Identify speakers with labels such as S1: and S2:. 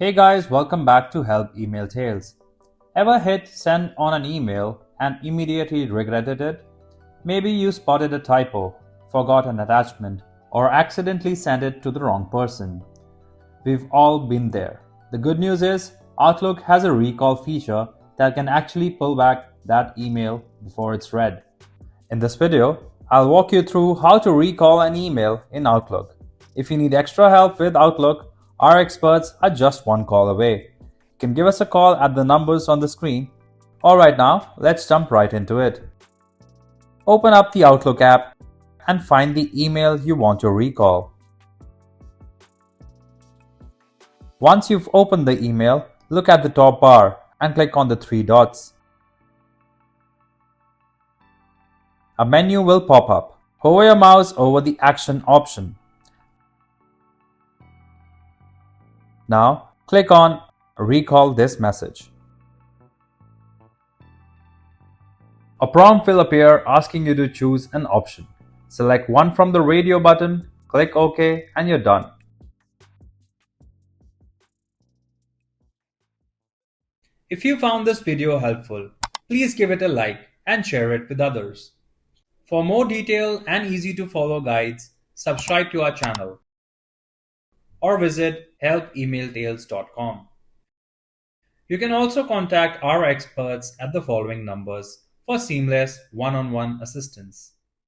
S1: Hey guys, welcome back to Help Email Tales. Ever hit send on an email and immediately regretted it? Maybe you spotted a typo, forgot an attachment, or accidentally sent it to the wrong person. We've all been there. The good news is, Outlook has a recall feature that can actually pull back that email before it's read. In this video, I'll walk you through how to recall an email in Outlook. If you need extra help with Outlook, our experts are just one call away. You can give us a call at the numbers on the screen. Alright, now let's jump right into it. Open up the Outlook app and find the email you want to recall. Once you've opened the email, look at the top bar and click on the three dots. A menu will pop up. Hover your mouse over the Action option. Now, click on Recall this message. A prompt will appear asking you to choose an option. Select one from the radio button, click OK, and you're done. If you found this video helpful, please give it a like and share it with others. For more detailed and easy to follow guides, subscribe to our channel or visit helpemailtales.com. You can also contact our experts at the following numbers for seamless one-on-one assistance.